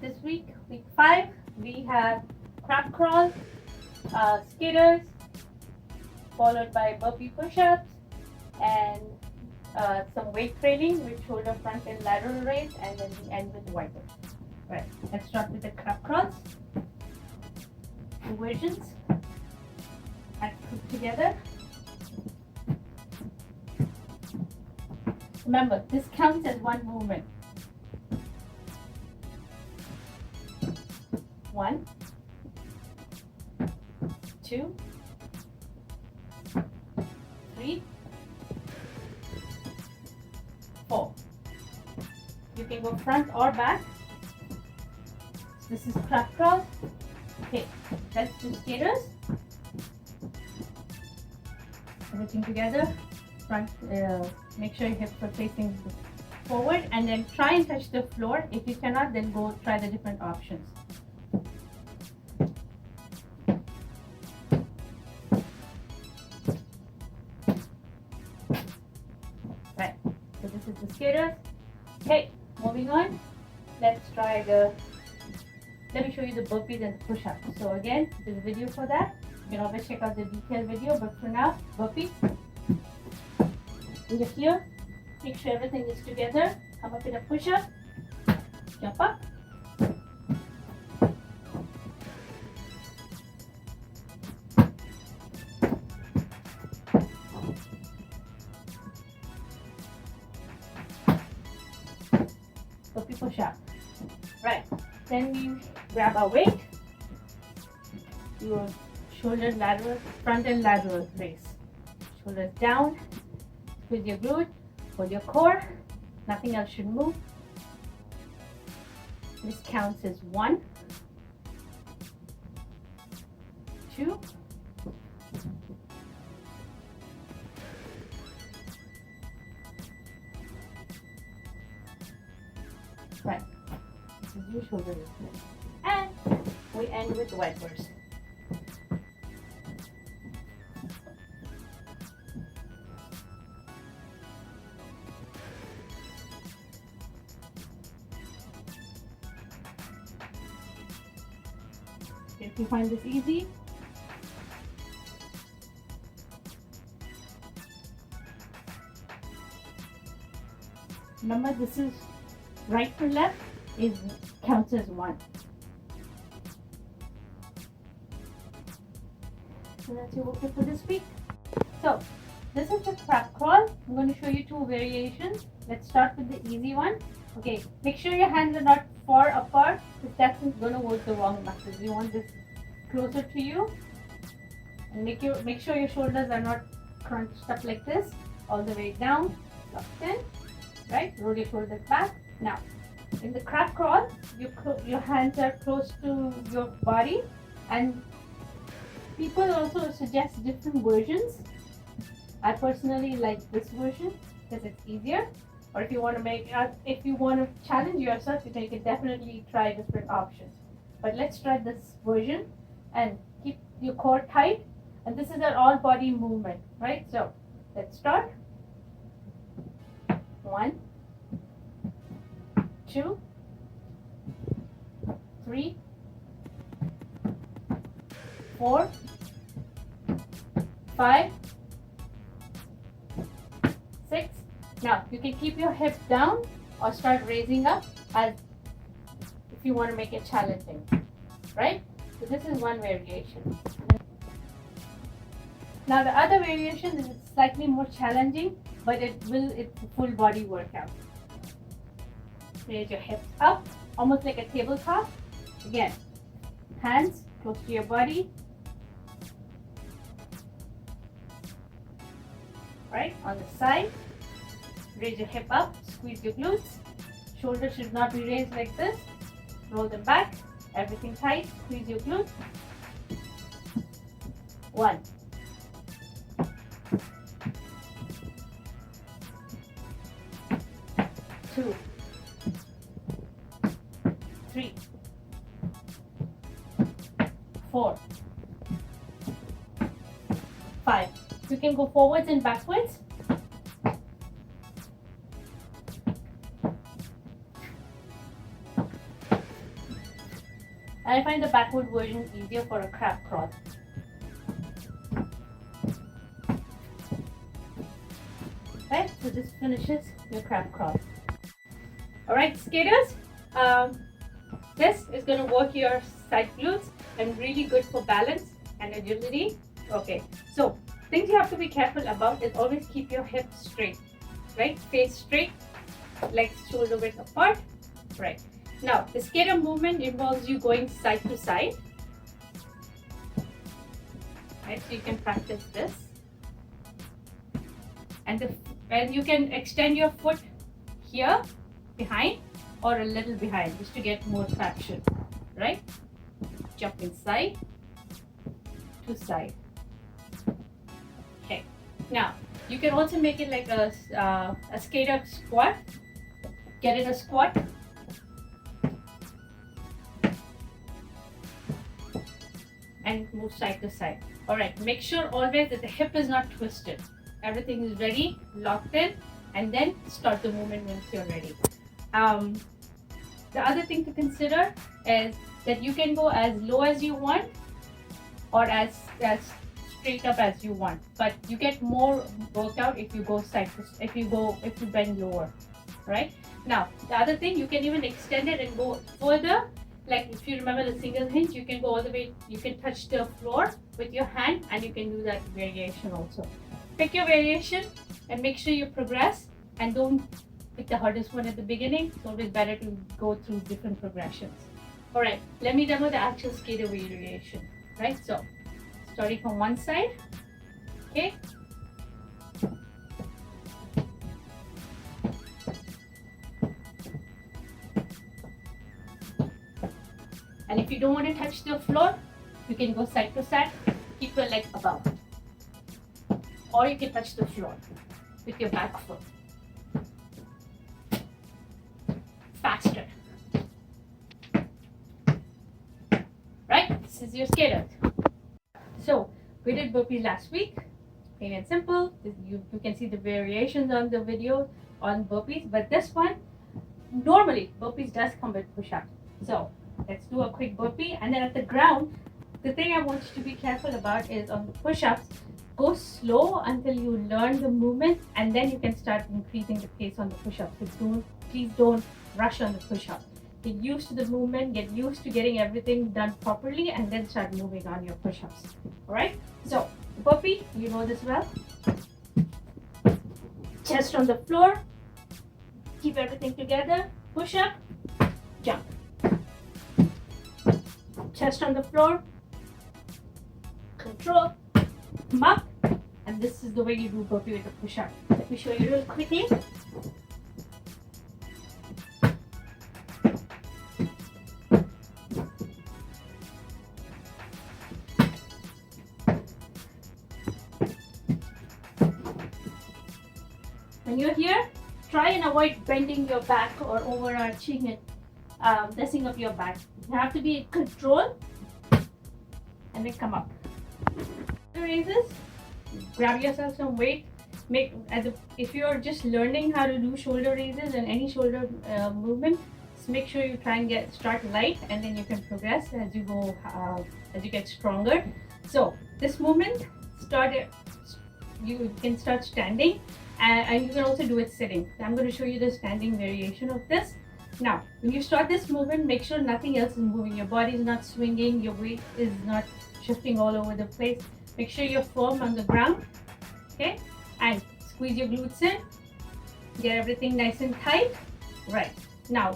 This week, week 5, we have crab crawl, skitters, followed by burpee push-ups, and some weight training with shoulder front and lateral raise, and then we end with wiper. Right, let's start with the crab crawls. Two versions are put together. Remember, this counts as one movement. 1, 2, 3, 4. You can go front or back. This is crab crawl. Okay, let's do skitters. Everything together. Front. Make sure your hips are facing forward, and then try and touch the floor. If you cannot, then go try the different options. Right, so this is the skitters. Okay, moving on. Let's try let me show you the burpees and the push-ups. So again, there's a video for that. You can always check out the detailed video, but for now, burpees. You're here, make sure everything is together. Come up in a push-up, jump up. Burpee push-up. Right, then we grab our weight, your shoulder lateral, front and lateral raise. Shoulders down, squeeze your glute, hold your core, nothing else should move. This counts as 1, 2, 5. This is your shoulder movement. And we end with wipers. If you find this easy, remember this is right to left counts as 1. So that's your workout for this week. So this is the crab crawl. I'm going to show you 2 variations. Let's start with the easy one. Okay, make sure your hands are not far apart, because that's going to work the wrong muscles. You want this closer to you, and make sure your shoulders are not crunched up like this, all the way down, locked in, right? Roll your shoulders back. Now, in the crab crawl, your hands are close to your body, and people also suggest different versions. I personally like this version because it's easier. Or if you want to challenge yourself, you can definitely try different options. But let's try this version and keep your core tight. And this is an all body movement, right? So let's start. 1, 2, 3, 4, 5, 6. Now you can keep your hips down or start raising up as if you want to make it challenging, right? So this is one variation. Now the other variation is slightly more challenging, but it's a full body workout. Raise your hips up, almost like a tabletop. Again, hands close to your body. Right, on the side. Raise your hip up, squeeze your glutes. Shoulders should not be raised like this. Roll them back, everything tight, squeeze your glutes. 1, 2, 3, 4, 5. You can go forwards and backwards. And I find the backward version easier for a crab crawl. Right, so this finishes your crab crawl. Alright, skaters, this is going to work your side glutes and really good for balance and agility. Okay, so things you have to be careful about is always keep your hips straight, right? Face straight, legs shoulder width apart. Right, now the skater movement involves you going side to side. Right, so you can practice this. And you can extend your foot here behind or a little behind just to get more traction, right? Jumping side to side. Okay, now you can also make it like a skater squat. Get it a squat. And move side to side. Alright, make sure always that the hip is not twisted. Everything is ready, locked in, and then start the movement once you're ready. The other thing to consider is that you can go as low as you want or as straight up as you want, but you get more workout if you go if you bend lower, right? Now the other thing, you can even extend it and go further. Like if you remember the single hinge, you can go all the way, you can touch the floor with your hand, and you can do that variation also. Pick your variation and make sure you progress, and don't pick the hardest one at the beginning. It's always better to go through different progressions. Alright, let me demo the actual skater variation. Right, so starting from one side, okay. And if you don't want to touch the floor, you can go side to side, keep your leg above. Or you can touch the floor with your back foot. Faster. Right? This is your skater. So, we did burpees last week. Plain and simple. You can see the variations on the video on burpees. But this one, normally, burpees does come with push-ups. So, let's do a quick burpee. And then at the ground, the thing I want you to be careful about is on the push-ups, go slow until you learn the movement, and then you can start increasing the pace on the push-ups. So please don't rush on the push-up. Get used to the movement, get used to getting everything done properly, and then start moving on your push-ups. Alright? So, burpee, you know this well. Chest on the floor. Keep everything together. Push-up, jump. Chest on the floor. Control. Come up, and this is the way you do burpee with a push-up. Let me show you real quickly. When you're here, try and avoid bending your back or overarching it, messing up your back. You have to be in control, and then come up. Raises, grab yourself some weight. If you're just learning how to do shoulder raises and any shoulder movement, just make sure you try and start light, and then you can progress as you go, as you get stronger. So this movement, you can start standing, and you can also do it sitting. I'm going to show you the standing variation of this. Now, when you start this movement, make sure nothing else is moving. Your body is not swinging, your weight is not shifting all over the place. Make sure you're firm on the ground, okay? And squeeze your glutes in. Get everything nice and tight. Right. Now,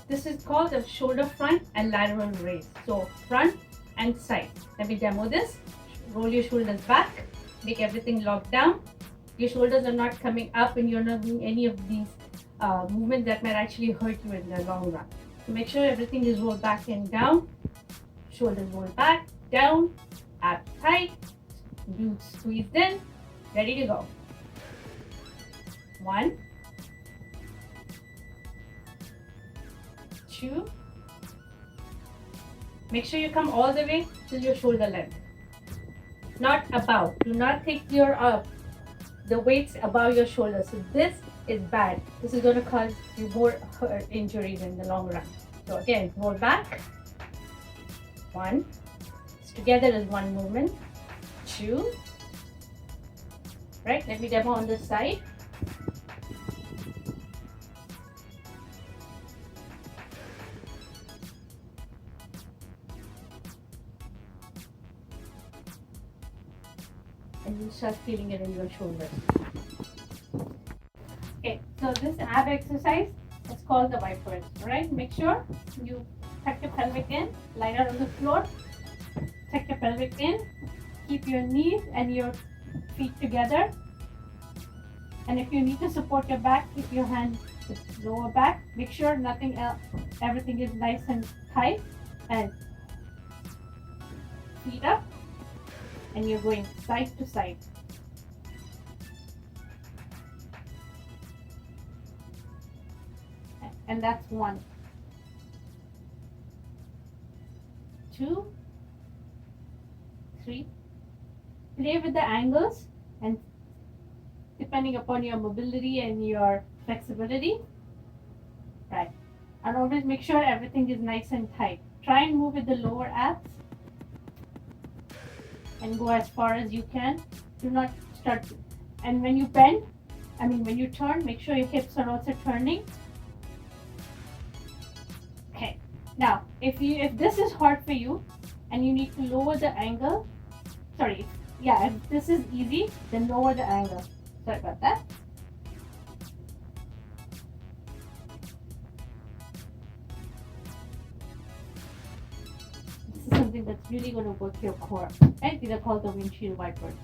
this is called a shoulder front and lateral raise. So, front and side. Let me demo this. Roll your shoulders back. Make everything locked down. Your shoulders are not coming up, and you're not doing any of these movements that might actually hurt you in the long run. So, make sure everything is rolled back and down. Shoulders rolled back, down, abs tight. Glutes squeezed in, ready to go. 1, 2. Make sure you come all the way to your shoulder length, not above. Do not take the weights above your shoulders. So this is bad. This is going to cause you more injuries in the long run. So again, roll back, 1. Together is one movement. 2. Right, let me demo on this side. And you start feeling it in your shoulders. Okay, so this ab exercise is called the Vipers. Alright, make sure you tuck your pelvic in, lie down on the floor, tuck your pelvic in, keep your knees and your feet together. And if you need to support your back, keep your hand to lower back. Make sure nothing else, everything is nice and tight. And feet up. And you're going side to side. And that's 1. 2, 3. Play with the angles and depending upon your mobility and your flexibility. Right. And always make sure everything is nice and tight. Try and move with the lower abs. And go as far as you can. Do not start. And when you bend, when you turn, make sure your hips are also turning. Okay. Now, if this is hard for you and you need to lower the angle, if this is easy, then lower the angle. Sorry about that. This is something that's really going to work your core. Right? These are called the windshield wipers.